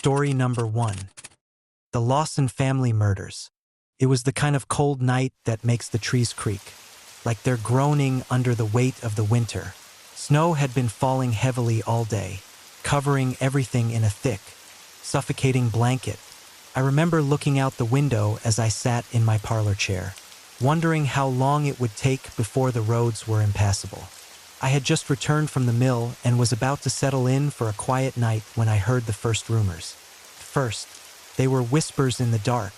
Story number 1. The Lawson Family Murders. It was the kind of cold night that makes the trees creak, like they're groaning under the weight of the winter. Snow had been falling heavily all day, covering everything in a thick, suffocating blanket. I remember looking out the window as I sat in my parlor chair, wondering how long it would take before the roads were impassable. I had just returned from the mill and was about to settle in for a quiet night when I heard the first rumors. First, they were whispers in the dark.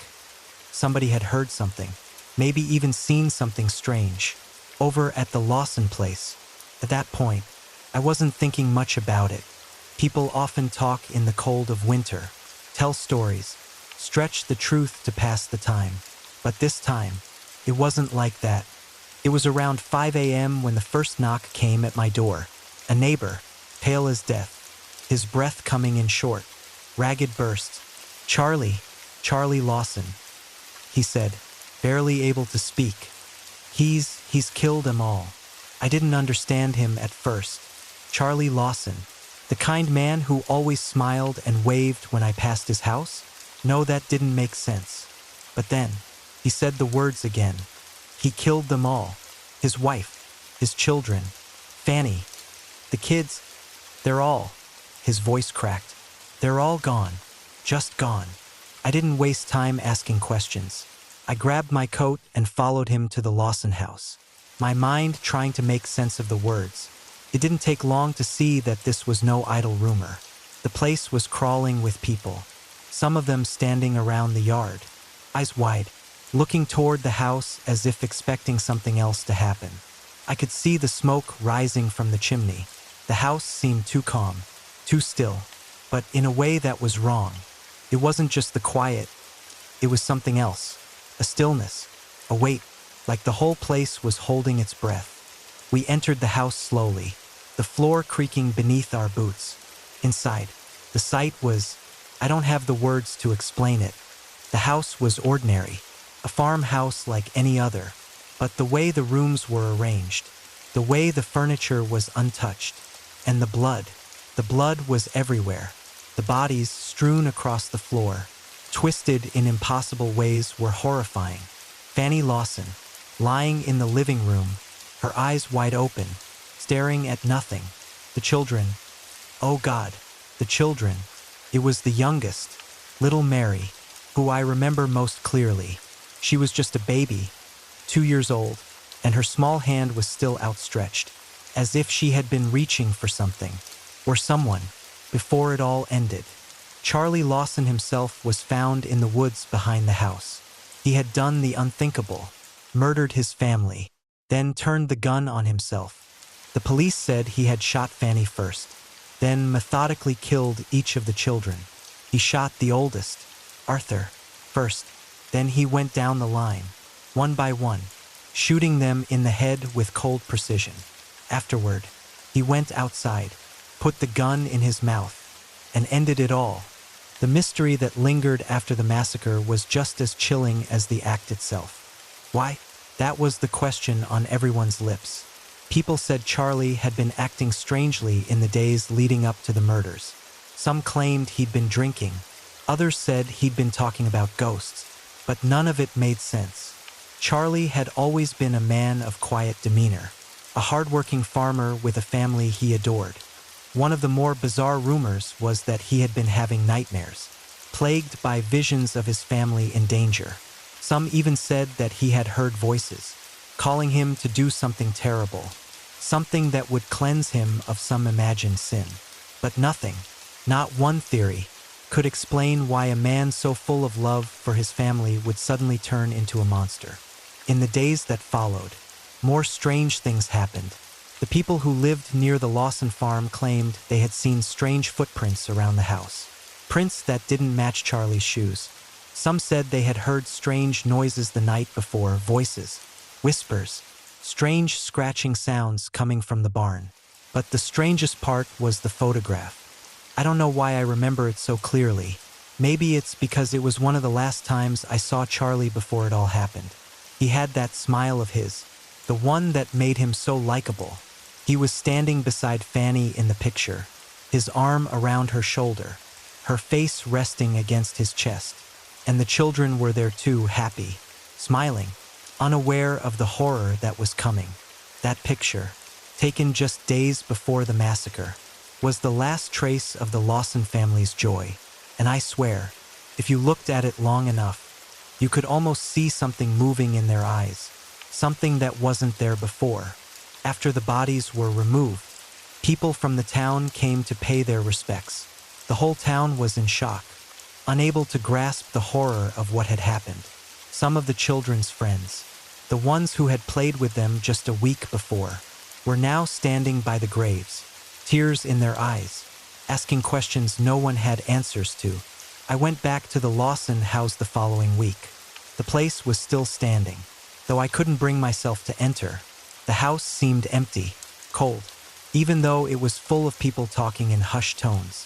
Somebody had heard something, maybe even seen something strange, over at the Lawson place. At that point, I wasn't thinking much about it. People often talk in the cold of winter, tell stories, stretch the truth to pass the time. But this time, it wasn't like that. It was around 5 a.m. when the first knock came at my door. A neighbor, pale as death, his breath coming in short, ragged bursts. Charlie Lawson," he said, barely able to speak. He's killed them all." I didn't understand him at first. Charlie Lawson, the kind man who always smiled and waved when I passed his house? No, that didn't make sense. But then, he said the words again. He killed them all. His wife, his children, Fanny, the kids, they're all. His voice cracked. They're all gone. Just gone. I didn't waste time asking questions. I grabbed my coat and followed him to the Lawson house, my mind trying to make sense of the words. It didn't take long to see that this was no idle rumor. The place was crawling with people, some of them standing around the yard, eyes wide, looking toward the house as if expecting something else to happen. I could see the smoke rising from the chimney. The house seemed too calm, too still, but in a way that was wrong. It wasn't just the quiet, it was something else. A stillness, a weight, like the whole place was holding its breath. We entered the house slowly, the floor creaking beneath our boots. Inside, the sight was, I don't have the words to explain it. The house was ordinary, a farmhouse like any other, but the way the rooms were arranged, the way the furniture was untouched, and the blood was everywhere. The bodies strewn across the floor, twisted in impossible ways, were horrifying. Fanny Lawson, lying in the living room, her eyes wide open, staring at nothing. The children, oh God, the children. It was the youngest, little Mary, who I remember most clearly. She was just a baby, 2 years old, and her small hand was still outstretched, as if she had been reaching for something, or someone, before it all ended. Charlie Lawson himself was found in the woods behind the house. He had done the unthinkable, murdered his family, then turned the gun on himself. The police said he had shot Fanny first, then methodically killed each of the children. He shot the oldest, Arthur, first, then he went down the line, one by one, shooting them in the head with cold precision. Afterward, he went outside, put the gun in his mouth, and ended it all. The mystery that lingered after the massacre was just as chilling as the act itself. Why? That was the question on everyone's lips. People said Charlie had been acting strangely in the days leading up to the murders. Some claimed he'd been drinking. Others said he'd been talking about ghosts. But none of it made sense. Charlie had always been a man of quiet demeanor, a hardworking farmer with a family he adored. One of the more bizarre rumors was that he had been having nightmares, plagued by visions of his family in danger. Some even said that he had heard voices, calling him to do something terrible, something that would cleanse him of some imagined sin. But nothing, not one theory, could explain why a man so full of love for his family would suddenly turn into a monster. In the days that followed, more strange things happened. The people who lived near the Lawson farm claimed they had seen strange footprints around the house, prints that didn't match Charlie's shoes. Some said they had heard strange noises the night before, voices, whispers, strange scratching sounds coming from the barn. But the strangest part was the photograph. I don't know why I remember it so clearly. Maybe it's because it was one of the last times I saw Charlie before it all happened. He had that smile of his, the one that made him so likable. He was standing beside Fanny in the picture, his arm around her shoulder, her face resting against his chest. And the children were there too, happy, smiling, unaware of the horror that was coming. That picture, taken just days before the massacre, was the last trace of the Lawson family's joy. And I swear, if you looked at it long enough, you could almost see something moving in their eyes, something that wasn't there before. After the bodies were removed, people from the town came to pay their respects. The whole town was in shock, unable to grasp the horror of what had happened. Some of the children's friends, the ones who had played with them just a week before, were now standing by the graves, tears in their eyes, asking questions no one had answers to. I went back to the Lawson house the following week. The place was still standing, though I couldn't bring myself to enter. The house seemed empty, cold, even though it was full of people talking in hushed tones.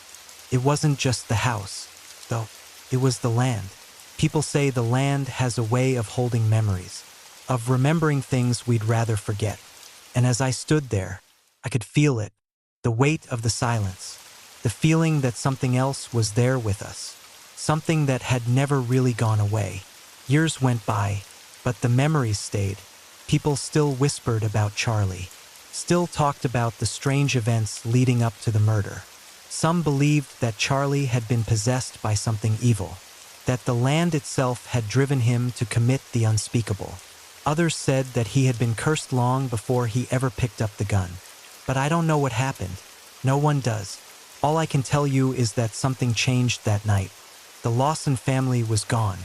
It wasn't just the house, though. It was the land. People say the land has a way of holding memories, of remembering things we'd rather forget. And as I stood there, I could feel it, the weight of the silence, the feeling that something else was there with us, something that had never really gone away. Years went by, but the memories stayed. People still whispered about Charlie, still talked about the strange events leading up to the murder. Some believed that Charlie had been possessed by something evil, that the land itself had driven him to commit the unspeakable. Others said that he had been cursed long before he ever picked up the gun. But I don't know what happened. No one does. All I can tell you is that something changed that night. The Lawson family was gone.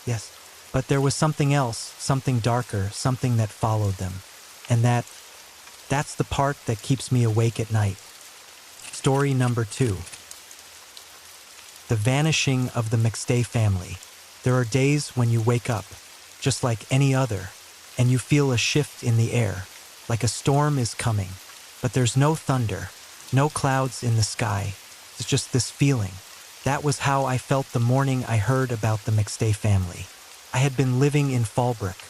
Yes, but there was something else, something darker, something that followed them. And that's the part that keeps me awake at night. Story number 2. The vanishing of the McStay family. There are days when you wake up, just like any other, and you feel a shift in the air, like a storm is coming. But there's no thunder, no clouds in the sky. It's just this feeling. That was how I felt the morning I heard about the McStay family. I had been living in Fallbrook,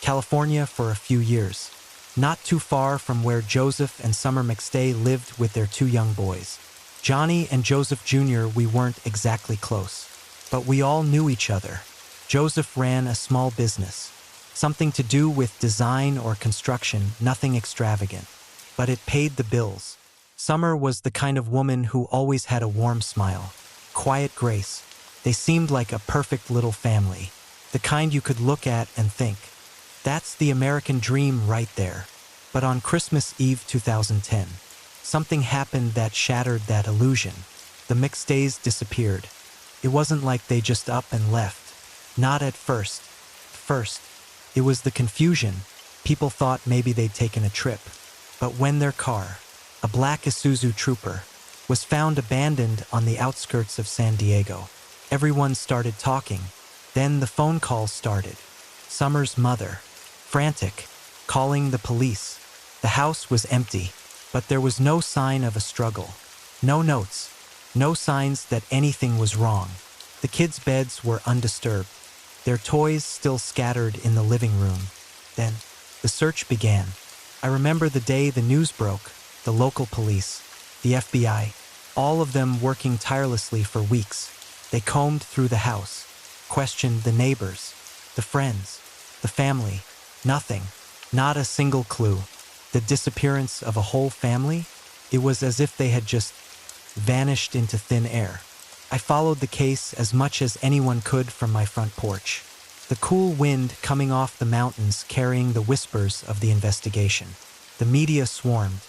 California for a few years, not too far from where Joseph and Summer McStay lived with their 2 young boys. Johnny and Joseph Jr. We weren't exactly close, but we all knew each other. Joseph ran a small business, something to do with design or construction, nothing extravagant, but it paid the bills. Summer was the kind of woman who always had a warm smile, quiet grace. They seemed like a perfect little family, the kind you could look at and think, that's the American dream right there. But on Christmas Eve 2010, something happened that shattered that illusion. The McStays disappeared. It wasn't like they just up and left. Not at first. First, it was the confusion. People thought maybe they'd taken a trip. But when their car, a black Isuzu Trooper, was found abandoned on the outskirts of San Diego, everyone started talking. Then the phone calls started. Summer's mother, frantic, calling the police. The house was empty, but there was no sign of a struggle. No notes, no signs that anything was wrong. The kids' beds were undisturbed, their toys still scattered in the living room. Then, the search began. I remember the day the news broke, the local police, the FBI, all of them working tirelessly for weeks. They combed through the house, questioned the neighbors, the friends, the family. Nothing, not a single clue. The disappearance of a whole family? It was as if they had just vanished into thin air. I followed the case as much as anyone could from my front porch. The cool wind coming off the mountains carrying the whispers of the investigation. The media swarmed,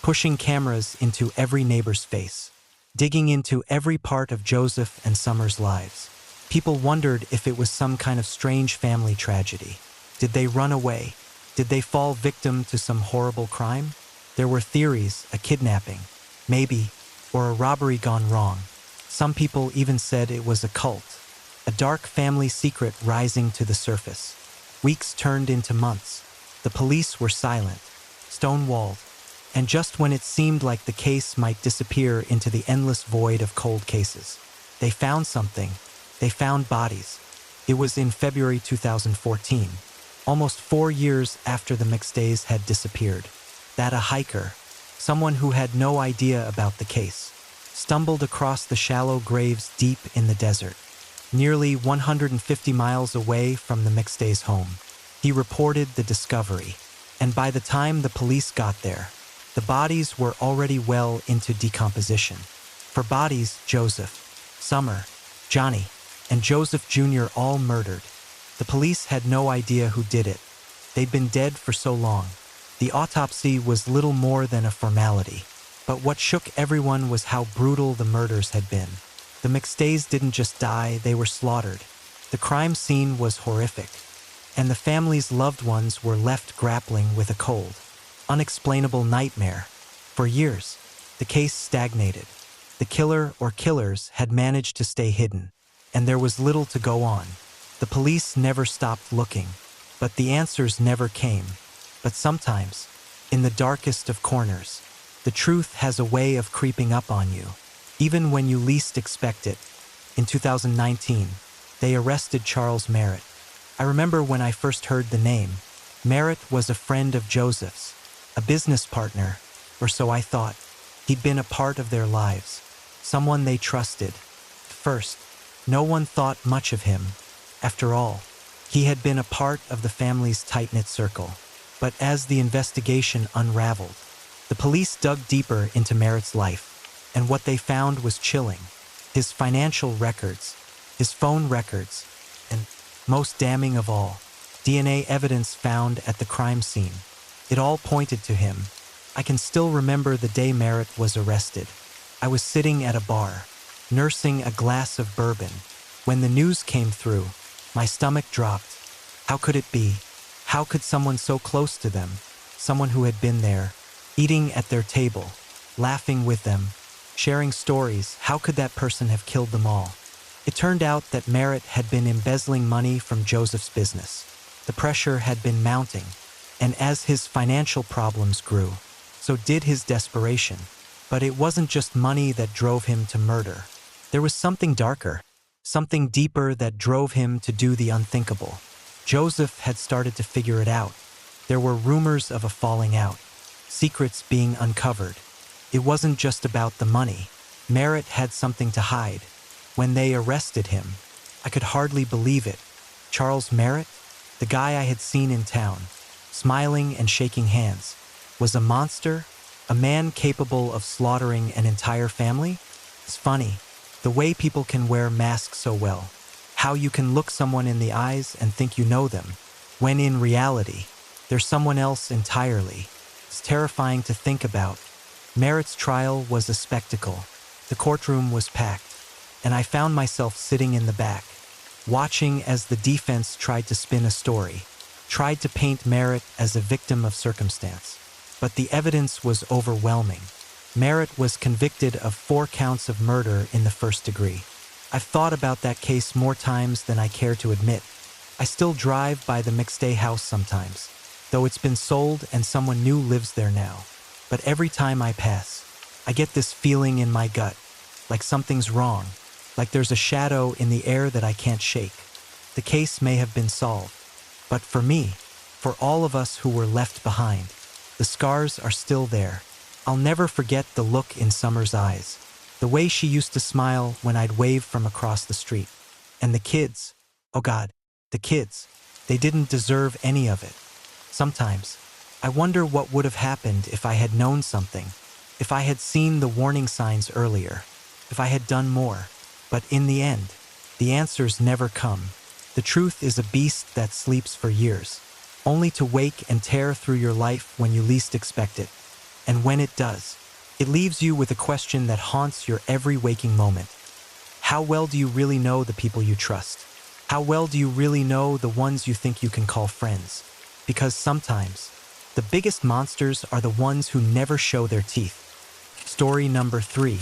pushing cameras into every neighbor's face, digging into every part of Joseph and Summer's lives. People wondered if it was some kind of strange family tragedy. Did they run away? Did they fall victim to some horrible crime? There were theories, a kidnapping, maybe, or a robbery gone wrong. Some people even said it was a cult, a dark family secret rising to the surface. Weeks turned into months. The police were silent, stonewalled, and just when it seemed like the case might disappear into the endless void of cold cases, they found something. They found bodies. It was in February 2014. Almost 4 years after the McStays had disappeared, that a hiker, someone who had no idea about the case, stumbled across the shallow graves deep in the desert, nearly 150 miles away from the McStay's home. He reported the discovery, and by the time the police got there, the bodies were already well into decomposition. For bodies, Joseph, Summer, Johnny, and Joseph Jr. all murdered. The police had no idea who did it. They'd been dead for so long. The autopsy was little more than a formality. But what shook everyone was how brutal the murders had been. The McStays didn't just die, they were slaughtered. The crime scene was horrific, and the family's loved ones were left grappling with a cold, unexplainable nightmare. For years, the case stagnated. The killer or killers had managed to stay hidden, and there was little to go on. The police never stopped looking, but the answers never came. But sometimes, in the darkest of corners, the truth has a way of creeping up on you, even when you least expect it. In 2019, they arrested Charles Merritt. I remember when I first heard the name. Merritt was a friend of Joseph's, a business partner, or so I thought. He'd been a part of their lives, someone they trusted. At first, no one thought much of him. After all, he had been a part of the family's tight-knit circle. But as the investigation unraveled, the police dug deeper into Merritt's life, and what they found was chilling. His financial records, his phone records, and, most damning of all, DNA evidence found at the crime scene. It all pointed to him. I can still remember the day Merritt was arrested. I was sitting at a bar, nursing a glass of bourbon. When the news came through, my stomach dropped. How could it be? How could someone so close to them, someone who had been there, eating at their table, laughing with them, sharing stories, how could that person have killed them all? It turned out that Merritt had been embezzling money from Joseph's business. The pressure had been mounting, and as his financial problems grew, so did his desperation. But it wasn't just money that drove him to murder. There was something darker, something deeper that drove him to do the unthinkable. Joseph had started to figure it out. There were rumors of a falling out, secrets being uncovered. It wasn't just about the money. Merritt had something to hide. When they arrested him, I could hardly believe it. Charles Merritt, the guy I had seen in town, smiling and shaking hands, was a monster, a man capable of slaughtering an entire family? It's funny, the way people can wear masks so well. How you can look someone in the eyes and think you know them, when in reality, they're someone else entirely. It's terrifying to think about. Merritt's trial was a spectacle. The courtroom was packed, and I found myself sitting in the back, watching as the defense tried to spin a story, tried to paint Merritt as a victim of circumstance. But the evidence was overwhelming. Merritt was convicted of 4 counts of murder in the first degree. I've thought about that case more times than I care to admit. I still drive by the McStay house sometimes, though it's been sold and someone new lives there now. But every time I pass, I get this feeling in my gut, like something's wrong, like there's a shadow in the air that I can't shake. The case may have been solved, but for me, for all of us who were left behind, the scars are still there. I'll never forget the look in Summer's eyes, the way she used to smile when I'd wave from across the street. And the kids, oh God, the kids, they didn't deserve any of it. Sometimes, I wonder what would have happened if I had known something, if I had seen the warning signs earlier, if I had done more. But in the end, the answers never come. The truth is a beast that sleeps for years, only to wake and tear through your life when you least expect it. And when it does, it leaves you with a question that haunts your every waking moment. How well do you really know the people you trust? How well do you really know the ones you think you can call friends? Because sometimes, the biggest monsters are the ones who never show their teeth. Story number 3.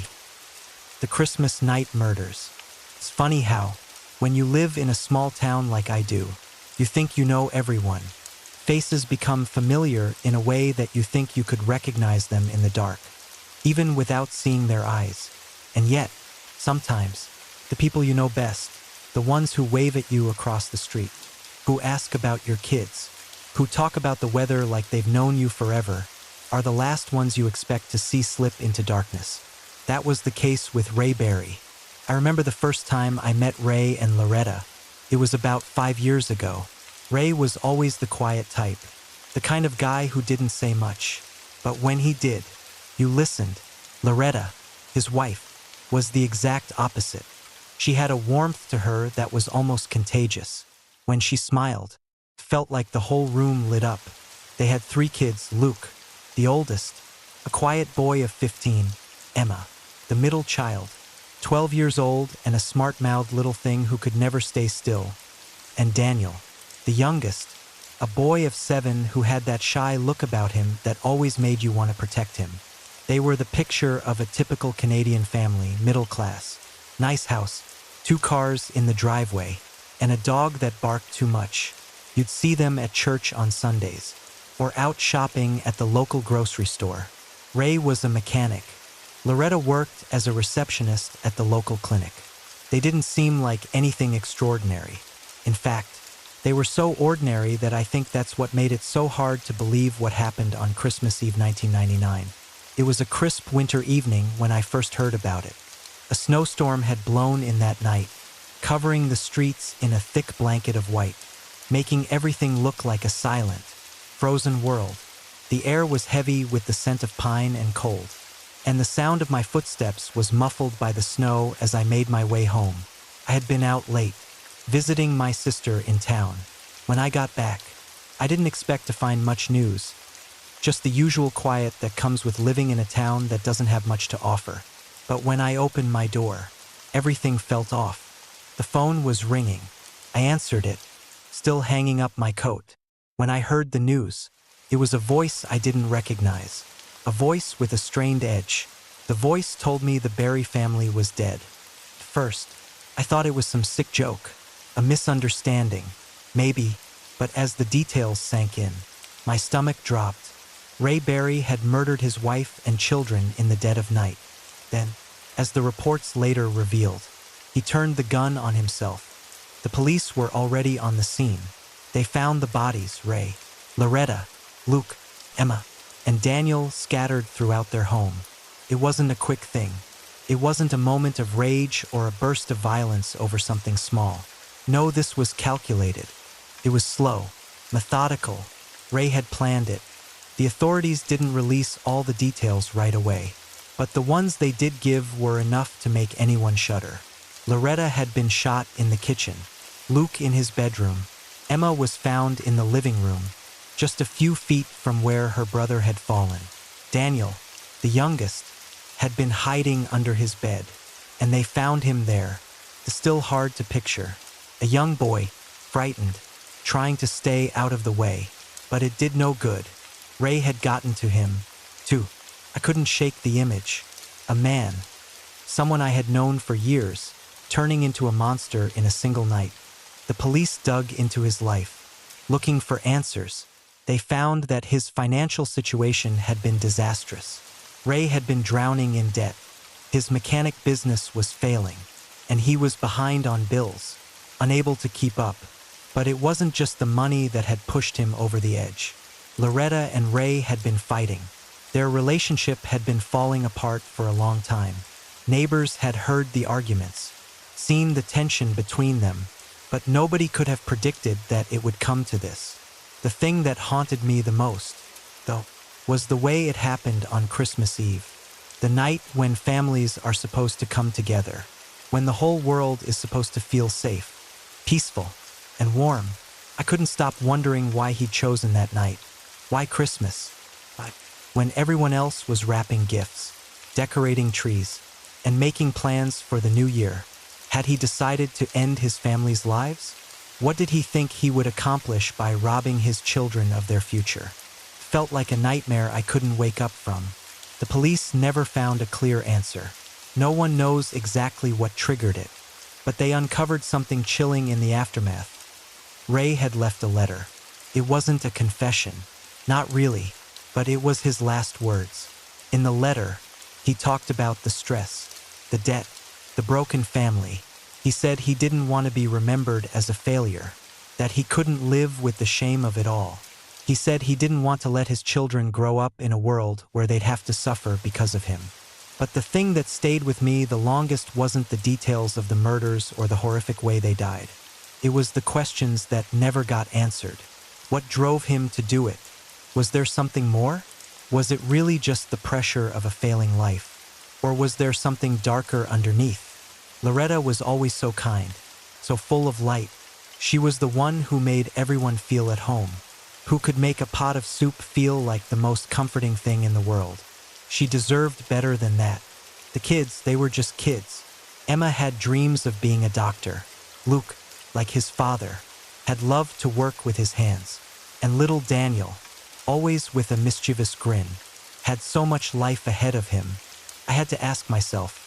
The Christmas Night Murders. It's funny how, when you live in a small town like I do, you think you know everyone. Faces become familiar in a way that you think you could recognize them in the dark, even without seeing their eyes. And yet, sometimes, the people you know best, the ones who wave at you across the street, who ask about your kids, who talk about the weather like they've known you forever, are the last ones you expect to see slip into darkness. That was the case with Ray Barry. I remember the first time I met Ray and Loretta. It was about 5 years ago. Ray was always the quiet type, the kind of guy who didn't say much. But when he did, you listened. Loretta, his wife, was the exact opposite. She had a warmth to her that was almost contagious. When she smiled, it felt like the whole room lit up. They had 3 kids, Luke, the oldest, a quiet boy of 15, Emma, the middle child, 12 years old and a smart-mouthed little thing who could never stay still, and Daniel, the youngest, a boy of 7 who had that shy look about him that always made you want to protect him. They were the picture of a typical Canadian family, middle class. Nice house, 2 cars in the driveway, and a dog that barked too much. You'd see them at church on Sundays, or out shopping at the local grocery store. Ray was a mechanic. Loretta worked as a receptionist at the local clinic. They didn't seem like anything extraordinary. In fact, they were so ordinary that I think that's what made it so hard to believe what happened on Christmas Eve 1999. It was a crisp winter evening when I first heard about it. A snowstorm had blown in that night, covering the streets in a thick blanket of white, making everything look like a silent, frozen world. The air was heavy with the scent of pine and cold, and the sound of my footsteps was muffled by the snow as I made my way home. I had been out late, visiting my sister in town. When I got back, I didn't expect to find much news, just the usual quiet that comes with living in a town that doesn't have much to offer. But when I opened my door, everything felt off. The phone was ringing. I answered it, still hanging up my coat. When I heard the news, it was a voice I didn't recognize, a voice with a strained edge. The voice told me the Barry family was dead. At first, I thought it was some sick joke, a misunderstanding, maybe, but as the details sank in, my stomach dropped. Ray Barry had murdered his wife and children in the dead of night. Then, as the reports later revealed, he turned the gun on himself. The police were already on the scene. They found the bodies, Ray, Loretta, Luke, Emma, and Daniel scattered throughout their home. It wasn't a quick thing. It wasn't a moment of rage or a burst of violence over something small. No, this was calculated. It was slow, methodical. Ray had planned it. The authorities didn't release all the details right away, but the ones they did give were enough to make anyone shudder. Loretta had been shot in the kitchen, Luke in his bedroom. Emma was found in the living room, just a few feet from where her brother had fallen. Daniel, the youngest, had been hiding under his bed, and they found him there, still hard to picture. A young boy, frightened, trying to stay out of the way, but it did no good. Ray had gotten to him, too. I couldn't shake the image. A man, someone I had known for years, turning into a monster in a single night. The police dug into his life, looking for answers. They found that his financial situation had been disastrous. Ray had been drowning in debt. His mechanic business was failing, and he was behind on bills, unable to keep up. But it wasn't just the money that had pushed him over the edge. Loretta and Ray had been fighting. Their relationship had been falling apart for a long time. Neighbors had heard the arguments, seen the tension between them, but nobody could have predicted that it would come to this. The thing that haunted me the most, though, was the way it happened on Christmas Eve, the night when families are supposed to come together, when the whole world is supposed to feel safe, peaceful, and warm. I couldn't stop wondering why he'd chosen that night. Why Christmas? When everyone else was wrapping gifts, decorating trees, and making plans for the new year, had he decided to end his family's lives? What did he think he would accomplish by robbing his children of their future? Felt like a nightmare I couldn't wake up from. The police never found a clear answer. No one knows exactly what triggered it, but they uncovered something chilling in the aftermath. Ray had left a letter. It wasn't a confession. Not really, but it was his last words. In the letter, he talked about the stress, the debt, the broken family. He said he didn't want to be remembered as a failure, that he couldn't live with the shame of it all. He said he didn't want to let his children grow up in a world where they'd have to suffer because of him. But the thing that stayed with me the longest wasn't the details of the murders or the horrific way they died. It was the questions that never got answered. What drove him to do it? Was there something more? Was it really just the pressure of a failing life? Or was there something darker underneath? Loretta was always so kind, so full of light. She was the one who made everyone feel at home, who could make a pot of soup feel like the most comforting thing in the world. She deserved better than that. The kids, they were just kids. Emma had dreams of being a doctor. Luke, like his father, had loved to work with his hands. And little Daniel, always with a mischievous grin, had so much life ahead of him. I had to ask myself,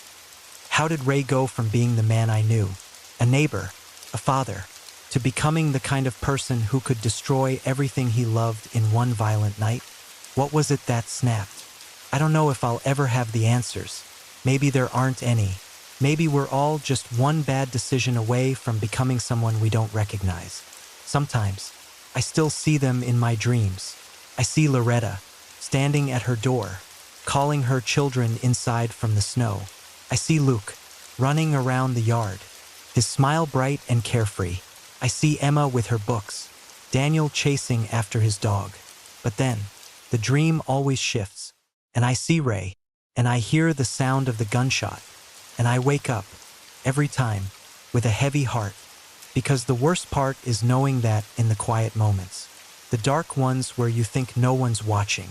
how did Ray go from being the man I knew, a neighbor, a father, to becoming the kind of person who could destroy everything he loved in one violent night? What was it that snapped? I don't know if I'll ever have the answers. Maybe there aren't any. Maybe we're all just one bad decision away from becoming someone we don't recognize. Sometimes, I still see them in my dreams. I see Loretta, standing at her door, calling her children inside from the snow. I see Luke, running around the yard, his smile bright and carefree. I see Emma with her books, Daniel chasing after his dog. But then, the dream always shifts, and I see Ray, and I hear the sound of the gunshot, and I wake up, every time, with a heavy heart, because the worst part is knowing that in the quiet moments, the dark ones where you think no one's watching,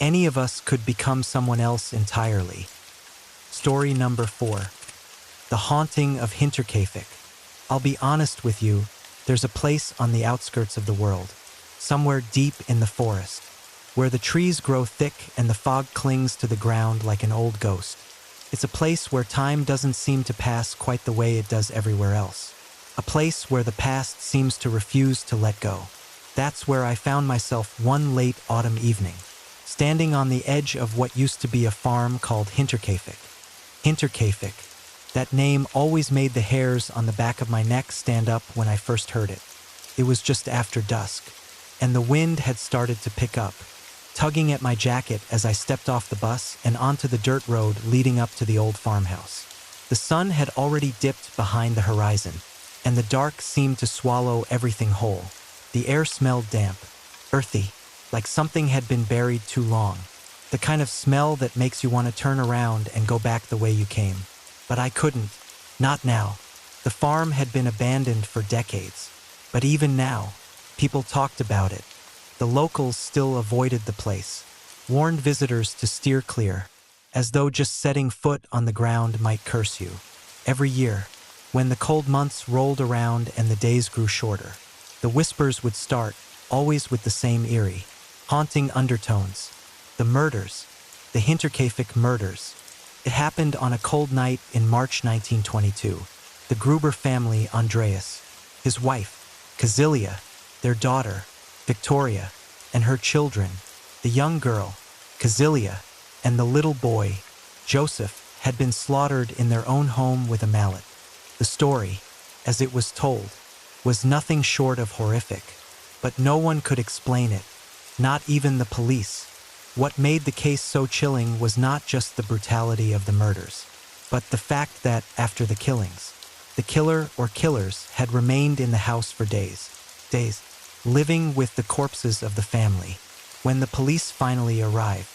any of us could become someone else entirely. Story number 4. The Haunting of Hinterkaifeck. I'll be honest with you, there's a place on the outskirts of the world, somewhere deep in the forest, where the trees grow thick and the fog clings to the ground like an old ghost. It's a place where time doesn't seem to pass quite the way it does everywhere else. A place where the past seems to refuse to let go. That's where I found myself one late autumn evening, standing on the edge of what used to be a farm called Hinterkaifeck. Hinterkaifeck. That name always made the hairs on the back of my neck stand up when I first heard it. It was just after dusk, and the wind had started to pick up, tugging at my jacket as I stepped off the bus and onto the dirt road leading up to the old farmhouse. The sun had already dipped behind the horizon, and the dark seemed to swallow everything whole. The air smelled damp, earthy, like something had been buried too long, the kind of smell that makes you want to turn around and go back the way you came. But I couldn't. Not now. The farm had been abandoned for decades, but even now, people talked about it. The locals still avoided the place, warned visitors to steer clear, as though just setting foot on the ground might curse you. Every year, when the cold months rolled around and the days grew shorter, the whispers would start, always with the same eerie, haunting undertones. The murders, the Hinterkaifeck murders. It happened on a cold night in March 1922. The Gruber family, Andreas, his wife, Kazilia, their daughter, Victoria, and her children, the young girl, Kazilia, and the little boy, Joseph, had been slaughtered in their own home with a mallet. The story, as it was told, was nothing short of horrific, but no one could explain it, not even the police. What made the case so chilling was not just the brutality of the murders, but the fact that, after the killings, the killer or killers had remained in the house for days, living with the corpses of the family. When the police finally arrived,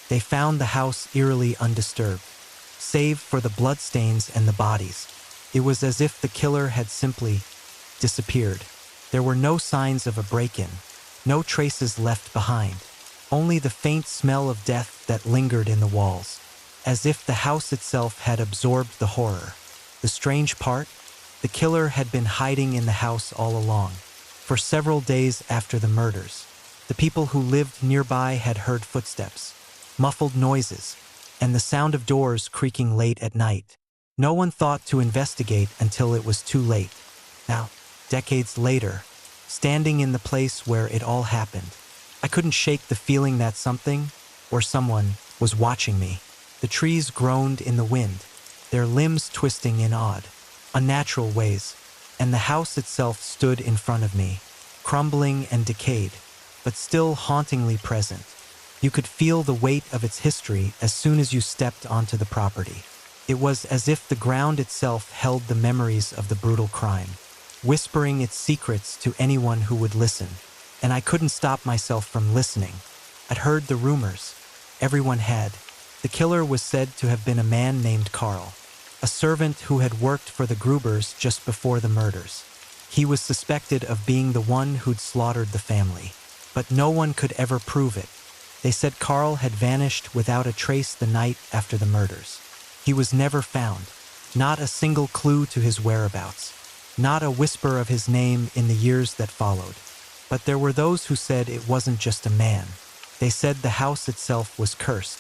they found the house eerily undisturbed, save for the bloodstains and the bodies. It was as if the killer had simply disappeared. There were no signs of a break-in, no traces left behind, only the faint smell of death that lingered in the walls, as if the house itself had absorbed the horror. The strange part? The killer had been hiding in the house all along. For several days after the murders, the people who lived nearby had heard footsteps, muffled noises, and the sound of doors creaking late at night. No one thought to investigate until it was too late. Now, decades later, standing in the place where it all happened, I couldn't shake the feeling that something, or someone, was watching me. The trees groaned in the wind, their limbs twisting in odd, unnatural ways, and the house itself stood in front of me, crumbling and decayed, but still hauntingly present. You could feel the weight of its history as soon as you stepped onto the property. It was as if the ground itself held the memories of the brutal crime, whispering its secrets to anyone who would listen. And I couldn't stop myself from listening. I'd heard the rumors. Everyone had. The killer was said to have been a man named Carl, a servant who had worked for the Grubers just before the murders. He was suspected of being the one who'd slaughtered the family, but no one could ever prove it. They said Carl had vanished without a trace the night after the murders. He was never found, not a single clue to his whereabouts, not a whisper of his name in the years that followed. But there were those who said it wasn't just a man. They said the house itself was cursed.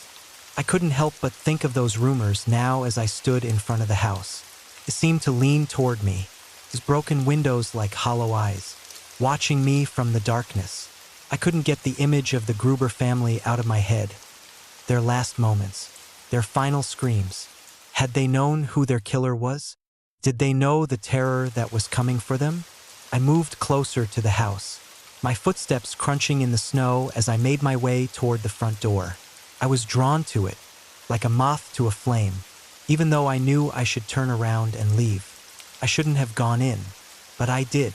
I couldn't help but think of those rumors now as I stood in front of the house. It seemed to lean toward me, his broken windows like hollow eyes, watching me from the darkness. I couldn't get the image of the Gruber family out of my head. Their last moments, their final screams. Had they known who their killer was? Did they know the terror that was coming for them? I moved closer to the house, my footsteps crunching in the snow as I made my way toward the front door. I was drawn to it, like a moth to a flame, even though I knew I should turn around and leave. I shouldn't have gone in, but I did.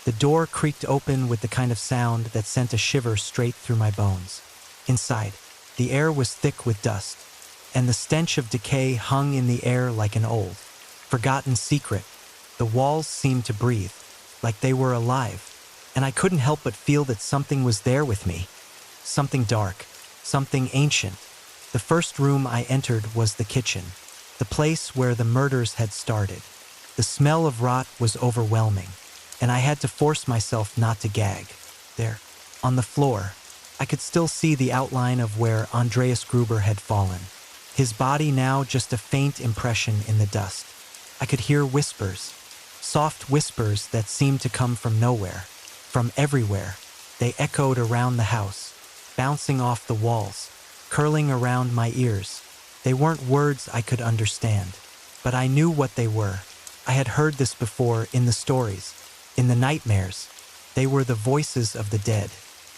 The door creaked open with the kind of sound that sent a shiver straight through my bones. Inside, the air was thick with dust, and the stench of decay hung in the air like an old, forgotten secret. The walls seemed to breathe, like they were alive, and I couldn't help but feel that something was there with me. Something dark, something ancient. The first room I entered was the kitchen, the place where the murders had started. The smell of rot was overwhelming, and I had to force myself not to gag. There, on the floor, I could still see the outline of where Andreas Gruber had fallen, his body now just a faint impression in the dust. I could hear whispers, soft whispers that seemed to come from nowhere, from everywhere. They echoed around the house, bouncing off the walls, curling around my ears. They weren't words I could understand, but I knew what they were. I had heard this before in the stories, in the nightmares. They were the voices of the dead.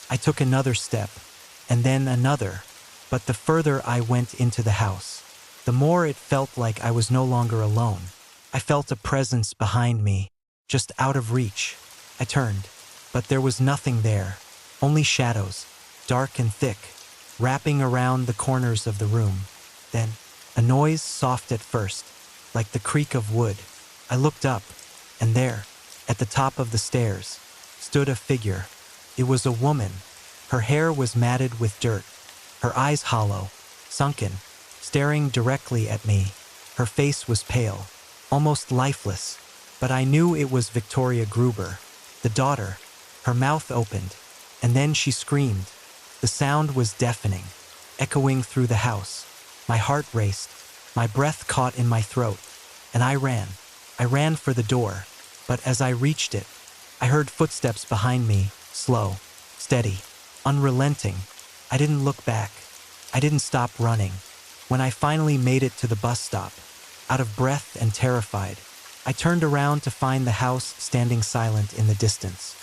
I took another step, and then another, but the further I went into the house, the more it felt like I was no longer alone. I felt a presence behind me, just out of reach. I turned, but there was nothing there, only shadows, dark and thick, wrapping around the corners of the room. Then, a noise soft at first, like the creak of wood. I looked up, and there, at the top of the stairs, stood a figure. It was a woman. Her hair was matted with dirt, her eyes hollow, sunken, staring directly at me. Her face was pale, almost lifeless, but I knew it was Victoria Gruber, the daughter. Her mouth opened, and then she screamed. The sound was deafening, echoing through the house. My heart raced, my breath caught in my throat, and I ran. I ran for the door, but as I reached it, I heard footsteps behind me, slow, steady, unrelenting. I didn't look back. I didn't stop running. When I finally made it to the bus stop, out of breath and terrified, I turned around to find the house standing silent in the distance.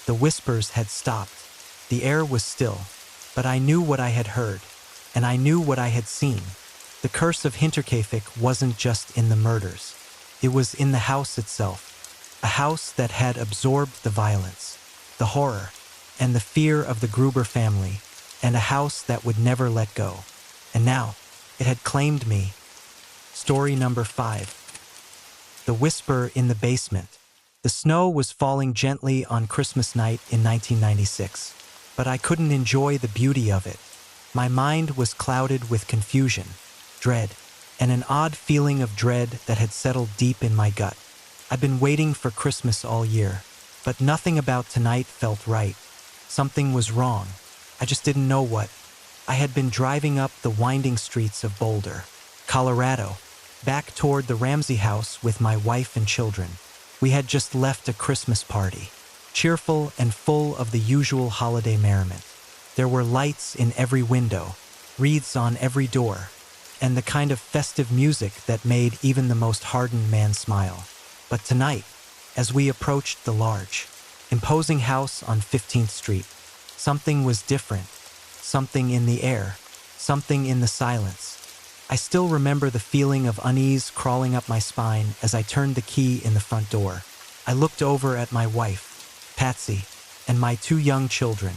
The whispers had stopped. The air was still, but I knew what I had heard, and I knew what I had seen. The curse of Hinterkaifeck wasn't just in the murders. It was in the house itself, a house that had absorbed the violence, the horror, and the fear of the Gruber family, and a house that would never let go. And now, it had claimed me. Story number 5. The Whisper in the Basement. The snow was falling gently on Christmas night in 1996, but I couldn't enjoy the beauty of it. My mind was clouded with confusion, dread, and an odd feeling of dread that had settled deep in my gut. I'd been waiting for Christmas all year, but nothing about tonight felt right. Something was wrong. I just didn't know what. I had been driving up the winding streets of Boulder, Colorado, back toward the Ramsey house with my wife and children. We had just left a Christmas party, cheerful and full of the usual holiday merriment. There were lights in every window, wreaths on every door, and the kind of festive music that made even the most hardened man smile. But tonight, as we approached the large, imposing house on 15th Street, something was different. something in the air, something in the silence. I still remember the feeling of unease crawling up my spine as I turned the key in the front door. I looked over at my wife, Patsy, and my 2 young children,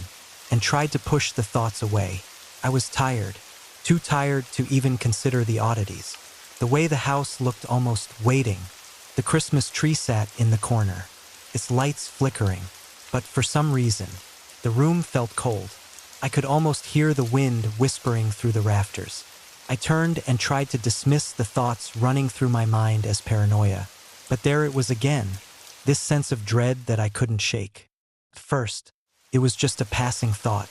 and tried to push the thoughts away. I was tired, too tired to even consider the oddities. The way the house looked almost waiting. The Christmas tree sat in the corner, its lights flickering, but for some reason, the room felt cold. I could almost hear the wind whispering through the rafters. I turned and tried to dismiss the thoughts running through my mind as paranoia, but there it was again, this sense of dread that I couldn't shake. At first, it was just a passing thought,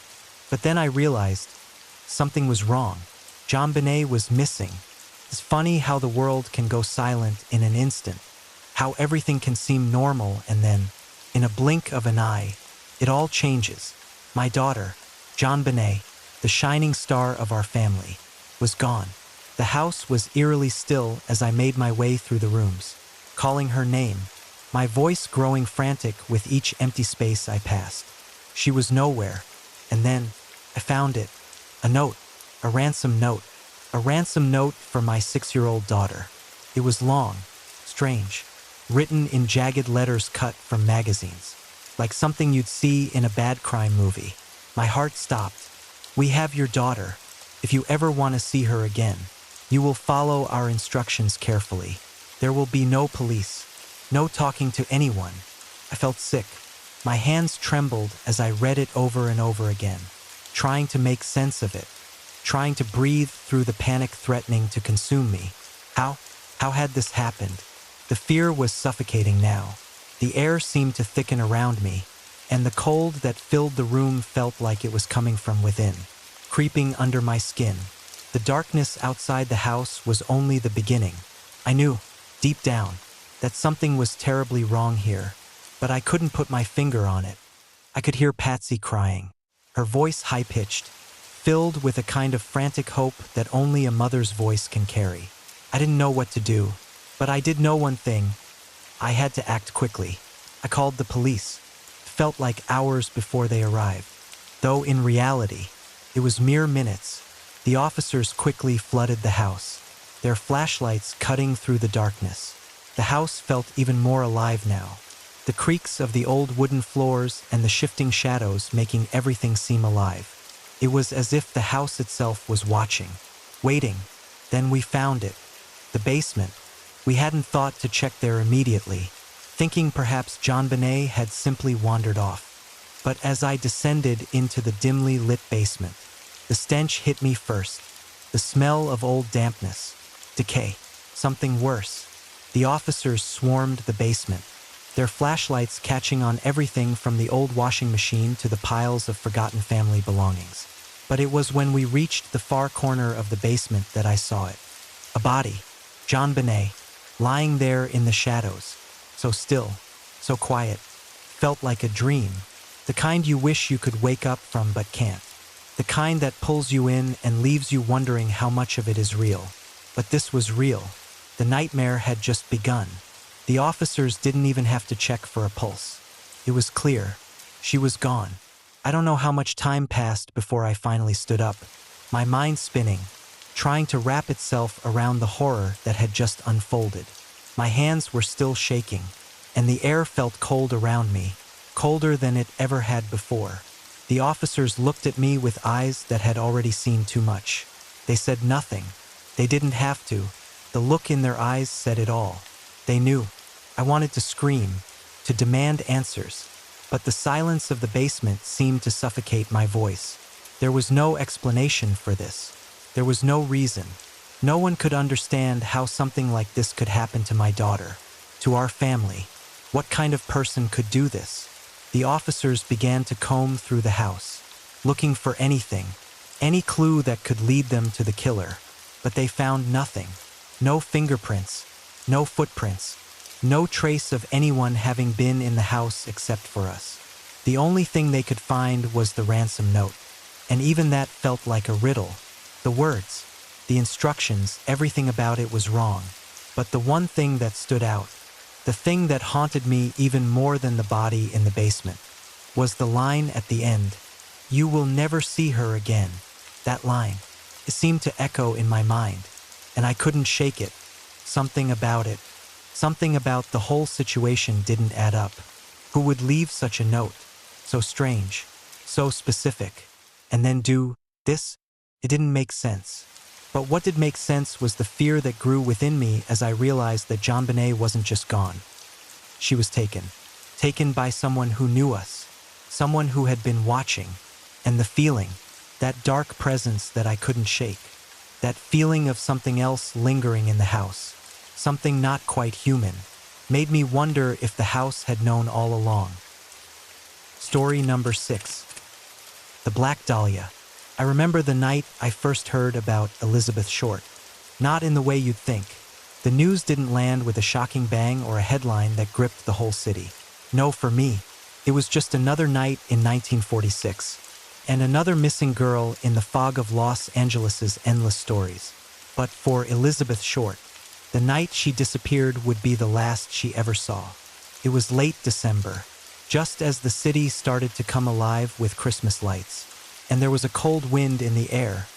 but then I realized something was wrong. JonBenét was missing. It's funny how the world can go silent in an instant, how everything can seem normal and then, in a blink of an eye, it all changes. My daughter, JonBenét, the shining star of our family, was gone. The house was eerily still as I made my way through the rooms, calling her name, my voice growing frantic with each empty space I passed. She was nowhere, and then I found it. A note, a ransom note for my 6-year-old daughter. It was long, strange, written in jagged letters cut from magazines, like something you'd see in a bad crime movie. My heart stopped. We have your daughter. If you ever want to see her again, you will follow our instructions carefully. There will be no police, no talking to anyone. I felt sick. My hands trembled as I read it over and over again, trying to make sense of it, trying to breathe through the panic threatening to consume me. How had this happened? The fear was suffocating now. The air seemed to thicken around me, and the cold that filled the room felt like it was coming from within, creeping under my skin. The darkness outside the house was only the beginning. I knew, deep down, that something was terribly wrong here, but I couldn't put my finger on it. I could hear Patsy crying, her voice high-pitched, filled with a kind of frantic hope that only a mother's voice can carry. I didn't know what to do, but I did know one thing. I had to act quickly. I called the police. It felt like hours before they arrived, though in reality, it was mere minutes. The officers quickly flooded the house, their flashlights cutting through the darkness. The house felt even more alive now, the creaks of the old wooden floors and the shifting shadows making everything seem alive. It was as if the house itself was watching, waiting. Then we found it, the basement. We hadn't thought to check there immediately, thinking perhaps JonBenét had simply wandered off. But as I descended into the dimly lit basement, the stench hit me first, the smell of old dampness, decay, something worse. The officers swarmed the basement, their flashlights catching on everything from the old washing machine to the piles of forgotten family belongings. But it was when we reached the far corner of the basement that I saw it. A body, JonBenét, lying there in the shadows, so still, so quiet, felt like a dream, the kind you wish you could wake up from but can't, the kind that pulls you in and leaves you wondering how much of it is real. But this was real. The nightmare had just begun. The officers didn't even have to check for a pulse. It was clear. She was gone. I don't know how much time passed before I finally stood up, my mind spinning, trying to wrap itself around the horror that had just unfolded. My hands were still shaking, and the air felt cold around me, colder than it ever had before. The officers looked at me with eyes that had already seen too much. They said nothing. They didn't have to. The look in their eyes said it all. They knew. I wanted to scream, to demand answers, but the silence of the basement seemed to suffocate my voice. There was no explanation for this. There was no reason. No one could understand how something like this could happen to my daughter, to our family. What kind of person could do this? The officers began to comb through the house, looking for anything, any clue that could lead them to the killer. But they found nothing. No fingerprints, no footprints, no trace of anyone having been in the house except for us. The only thing they could find was the ransom note, and even that felt like a riddle. The words, the instructions, everything about it was wrong. But the one thing that stood out, the thing that haunted me even more than the body in the basement, was the line at the end. "You will never see her again." That line, it seemed to echo in my mind, and I couldn't shake it. Something about it, something about the whole situation didn't add up. Who would leave such a note? So strange, so specific, and then do this? It didn't make sense. But what did make sense was the fear that grew within me as I realized that JonBenét wasn't just gone. She was taken by someone who knew us, someone who had been watching, and the feeling, that dark presence that I couldn't shake, that feeling of something else lingering in the house, something not quite human, made me wonder if the house had known all along. Story number 6. The Black Dahlia. I remember the night I first heard about Elizabeth Short. Not in the way you'd think. The news didn't land with a shocking bang or a headline that gripped the whole city. No, for me, it was just another night in 1946, and another missing girl in the fog of Los Angeles's endless stories. But for Elizabeth Short, the night she disappeared would be the last she ever saw. It was late December, just as the city started to come alive with Christmas lights, and there was a cold wind in the air,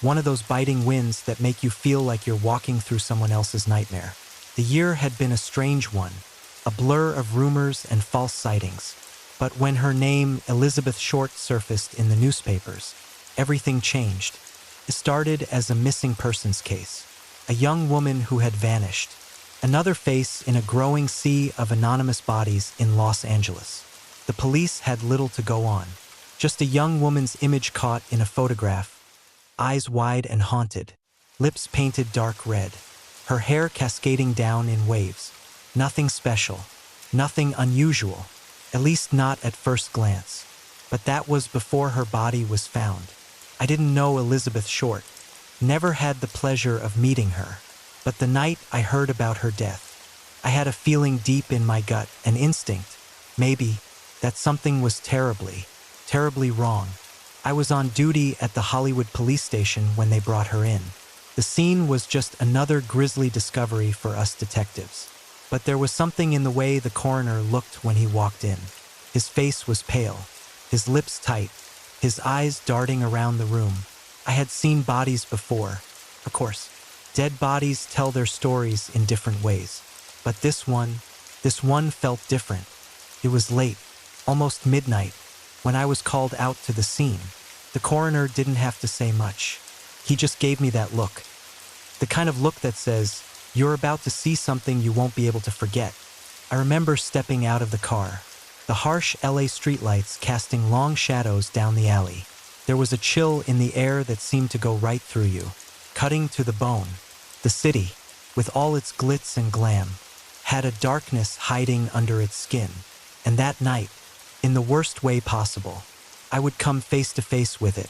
one of those biting winds that make you feel like you're walking through someone else's nightmare. The year had been a strange one, a blur of rumors and false sightings. But when her name, Elizabeth Short, surfaced in the newspapers, everything changed. It started as a missing persons case, a young woman who had vanished, another face in a growing sea of anonymous bodies in Los Angeles. The police had little to go on, just a young woman's image caught in a photograph, eyes wide and haunted, lips painted dark red, her hair cascading down in waves. Nothing special, nothing unusual, at least not at first glance. But that was before her body was found. I didn't know Elizabeth Short, never had the pleasure of meeting her. But the night I heard about her death, I had a feeling deep in my gut, an instinct, maybe, that something was terribly wrong. I was on duty at the Hollywood police station when they brought her in. The scene was just another grisly discovery for us detectives. But there was something in the way the coroner looked when he walked in. His face was pale, his lips tight, his eyes darting around the room. I had seen bodies before. Of course, dead bodies tell their stories in different ways. But this one felt different. It was late, almost midnight, when I was called out to the scene. The coroner didn't have to say much. He just gave me that look. The kind of look that says, "You're about to see something you won't be able to forget." I remember stepping out of the car, the harsh LA streetlights casting long shadows down the alley. There was a chill in the air that seemed to go right through you, cutting to the bone. The city, with all its glitz and glam, had a darkness hiding under its skin. And that night, in the worst way possible, I would come face to face with it.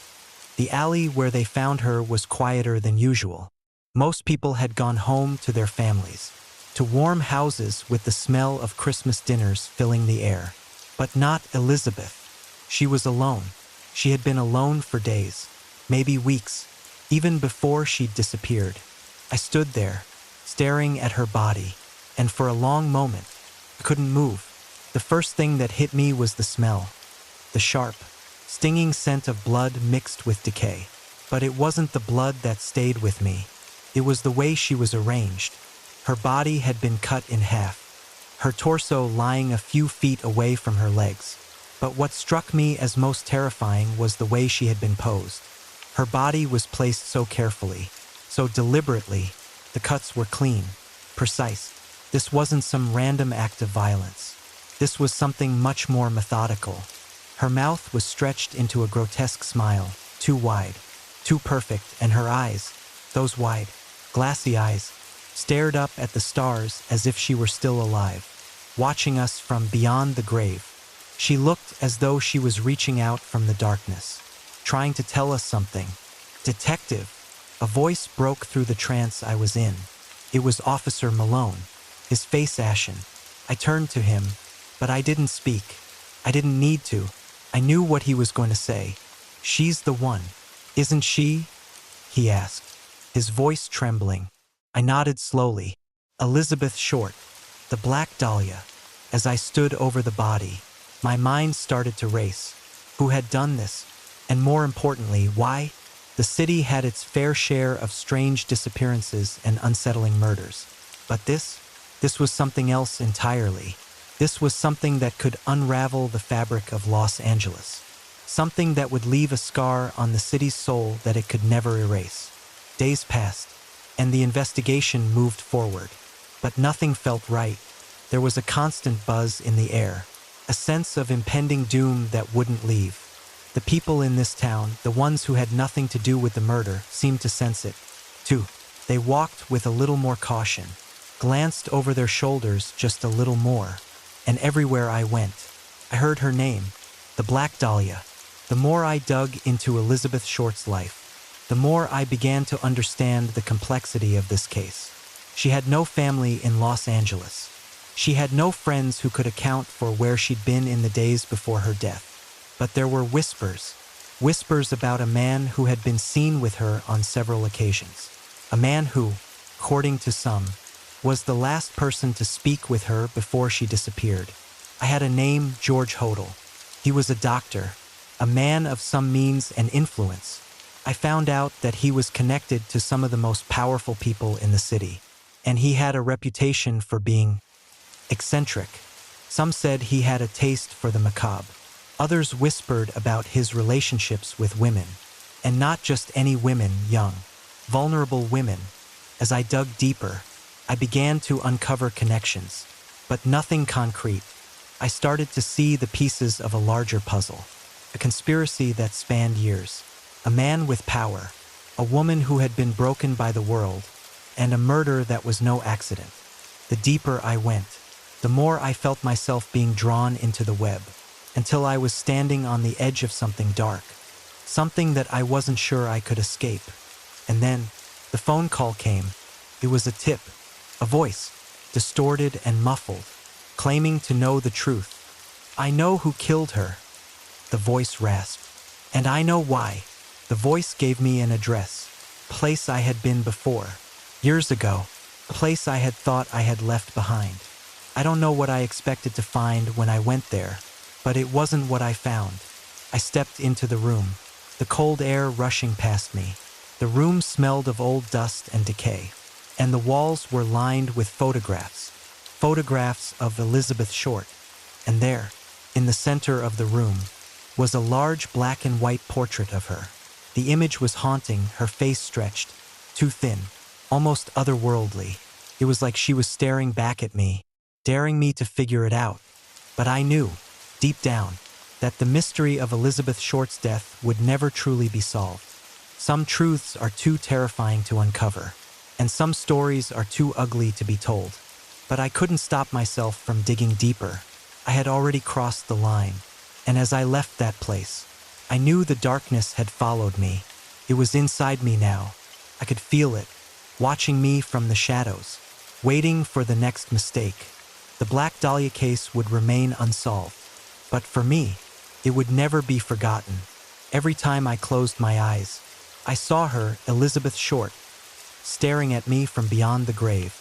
The alley where they found her was quieter than usual. Most people had gone home to their families, to warm houses with the smell of Christmas dinners filling the air. But not Elizabeth. She was alone. She had been alone for days, maybe weeks, even before she'd disappeared. I stood there, staring at her body, and for a long moment, I couldn't move. The first thing that hit me was the smell, the sharp, stinging scent of blood mixed with decay. But it wasn't the blood that stayed with me. It was the way she was arranged. Her body had been cut in half, her torso lying a few feet away from her legs. But what struck me as most terrifying was the way she had been posed. Her body was placed so carefully, so deliberately. The cuts were clean, precise. This wasn't some random act of violence. This was something much more methodical. Her mouth was stretched into a grotesque smile, too wide, too perfect, and her eyes, those wide, glassy eyes, stared up at the stars as if she were still alive, watching us from beyond the grave. She looked as though she was reaching out from the darkness, trying to tell us something. "Detective," a voice broke through the trance I was in. It was Officer Malone, his face ashen. I turned to him, but I didn't speak. I didn't need to. I knew what he was going to say. "She's the one, isn't she?" he asked, his voice trembling. I nodded slowly. Elizabeth Short, the Black Dahlia. As I stood over the body, my mind started to race. Who had done this? And more importantly, why? The city had its fair share of strange disappearances and unsettling murders. But this was something else entirely. This was something that could unravel the fabric of Los Angeles. Something that would leave a scar on the city's soul that it could never erase. Days passed, and the investigation moved forward. But nothing felt right. There was a constant buzz in the air, a sense of impending doom that wouldn't leave. The people in this town, the ones who had nothing to do with the murder, seemed to sense it, too. They walked with a little more caution, glanced over their shoulders just a little more, and everywhere I went, I heard her name, the Black Dahlia. The more I dug into Elizabeth Short's life, the more I began to understand the complexity of this case. She had no family in Los Angeles. She had no friends who could account for where she'd been in the days before her death. But there were whispers about a man who had been seen with her on several occasions. A man who, according to some, was the last person to speak with her before she disappeared. I had a name, George Hodel. He was a doctor, a man of some means and influence. I found out that he was connected to some of the most powerful people in the city, and he had a reputation for being eccentric. Some said he had a taste for the macabre. Others whispered about his relationships with women, and not just any women, young, vulnerable women. As I dug deeper, I began to uncover connections, but nothing concrete. I started to see the pieces of a larger puzzle, a conspiracy that spanned years, a man with power, a woman who had been broken by the world, and a murder that was no accident. The deeper I went, the more I felt myself being drawn into the web, until I was standing on the edge of something dark, something that I wasn't sure I could escape. And then, the phone call came. It was a tip, a voice, distorted and muffled, claiming to know the truth. "I know who killed her," the voice rasped. "And I know why." The voice gave me an address, a place I had been before, years ago, a place I had thought I had left behind. I don't know what I expected to find when I went there, but it wasn't what I found. I stepped into the room, the cold air rushing past me. The room smelled of old dust and decay, and the walls were lined with photographs of Elizabeth Short. And there, in the center of the room, was a large black and white portrait of her. The image was haunting, her face stretched, too thin, almost otherworldly. It was like she was staring back at me, daring me to figure it out. But I knew, deep down, that the mystery of Elizabeth Short's death would never truly be solved. Some truths are too terrifying to uncover, and some stories are too ugly to be told. But I couldn't stop myself from digging deeper. I had already crossed the line, and as I left that place, I knew the darkness had followed me. It was inside me now. I could feel it, watching me from the shadows, waiting for the next mistake. The Black Dahlia case would remain unsolved. But for me, it would never be forgotten. Every time I closed my eyes, I saw her, Elizabeth Short, staring at me from beyond the grave.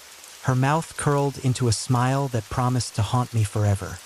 Her mouth curled into a smile that promised to haunt me forever.